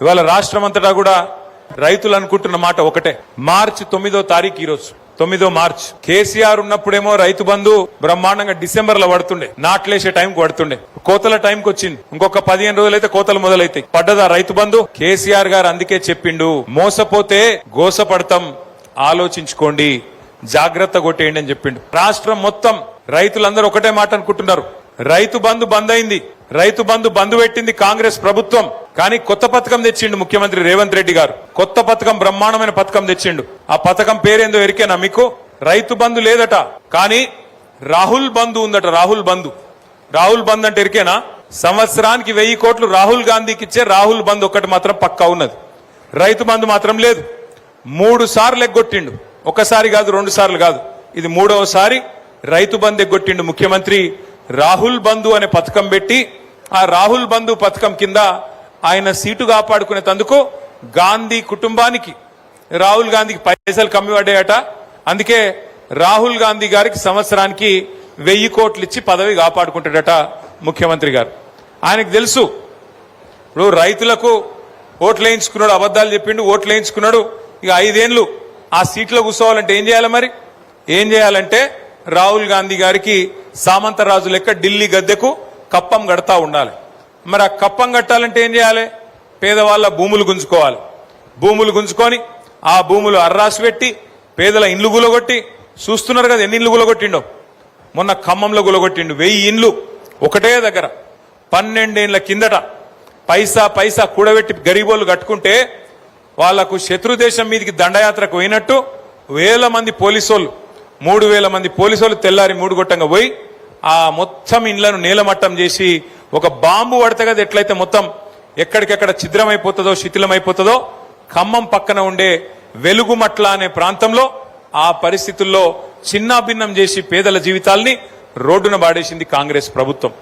ఇవాళ రాష్ట్రం అంతటా కూడా రైతులు అనుకుంటున్న మాట ఒకటే. మార్చి 9వ తారీఖు ఈరోజు 9వ మార్చి. కేసీఆర్ ఉన్నప్పుడేమో రైతు బంధు బ్రహ్మాండంగా డిసెంబర్ లో పడుతుండే, నాట్లేసే టైంకి పడుతుండే. కోతల టైంకి వచ్చింది, ఇంకొక 15 రోజులైతే కోతలు మొదలైతాయి. పడ్డదా రైతు బంధు? కేసీఆర్ గారు అందుకే చెప్పిండు, మోసపోతే గోసపడతాం, ఆలోచించుకోండి, జాగ్రత్త కొట్టేయండి అని చెప్పిండు. రాష్ట్రం మొత్తం రైతులందరూ ఒకటే మాట అనుకుంటున్నారు, రైతు బంధు బంద్ అయింది, రైతు బంధు బంద్ పెట్టింది కాంగ్రెస్ ప్రభుత్వం. కానీ కొత్త పథకం తెచ్చిండు ముఖ్యమంత్రి రేవంత్ రెడ్డి గారు. కొత్త పథకం, బ్రహ్మాండమైన పథకం తెచ్చిండు. ఆ పథకం పేరేందో ఎరికేనా మీకు? రైతు బంధు లేదట, కానీ రాహుల్ బంధు ఉందట. రాహుల్ బంధు. రాహుల్ బంధు అంటే ఎరికేనా? సంవత్సరానికి 1000 కోట్లు రాహుల్ గాంధీకి ఇచ్చే రాహుల్ బంధు ఒకటి మాత్రం పక్కా ఉన్నది. రైతు బంధు మాత్రం లేదు. 3 సార్లు ఎగ్గొట్టిండు. ఒకసారి కాదు, 2 సార్లు కాదు, ఇది 3వసారి రైతు బంధు ఎగ్గొట్టిండు ముఖ్యమంత్రి. రాహుల్ బంధు అనే పథకం పెట్టి, ఆ రాహుల్ బంధు పథకం కింద ఆయన సీటు కాపాడుకునేందుకు గాంధీ కుటుంబానికి, రాహుల్ గాంధీకి పైసలు కమ్మి పడ్డాయట. అందుకే రాహుల్ గాంధీ గారికి సంవత్సరానికి 1000 కోట్లు ఇచ్చి పదవి కాపాడుకుంటాడట ముఖ్యమంత్రి గారు. ఆయనకు తెలుసు, ఇప్పుడు రైతులకు ఓట్లు వేయించుకున్నాడు, అబద్ధాలు చెప్పిండు, ఓట్లు వేయించుకున్నాడు. ఇక 5 ఏళ్లు ఆ సీట్లో కూర్చోవాలంటే ఏం చేయాలి? మరి ఏం చేయాలంటే రాహుల్ గాంధీ గారికి సామంతరాజు లెక్క ఢిల్లీ గద్దెకు కప్పం కడతా ఉండాలి. మరి ఆ కప్పం కట్టాలంటే ఏం చేయాలి? పేదవాళ్ళ భూములు గుంజుకోవాలి. భూములు గుంజుకొని ఆ భూములు అర్రాసి పెట్టి పేదల ఇండ్లు గులగొట్టి, చూస్తున్నారు కదా ఎన్ని ఇండ్లు గులగొట్టిండో. మొన్న ఖమ్మంలో గులగొట్టిండు 1000 ఇండ్లు ఒకటే దగ్గర. 12 ఏళ్ల కిందట పైసా పైసా కూడబెట్టి గరీబోళ్ళు కట్టుకుంటే వాళ్లకు శత్రుదేశం మీదకి దండయాత్రకు పోయినట్టు 1000 మంది పోలీసోళ్ళు, 3000 మంది పోలీసులు తెల్లారి 3 గొట్టంగా పోయి ఆ మొత్తం ఇండ్లను నేలమట్టం చేసి, ఒక బాంబు పడితే కదా ఎట్లయితే మొత్తం ఎక్కడికెక్కడ ఛిద్రమైపోతుందో, శిథిలమైపోతుందో, ఖమ్మం పక్కన ఉండే వెలుగుమట్ల అనే ప్రాంతంలో ఆ పరిస్థితుల్లో చిన్నాభిన్నం చేసి పేదల జీవితాల్ని రోడ్డున పాడేసింది కాంగ్రెస్ ప్రభుత్వం.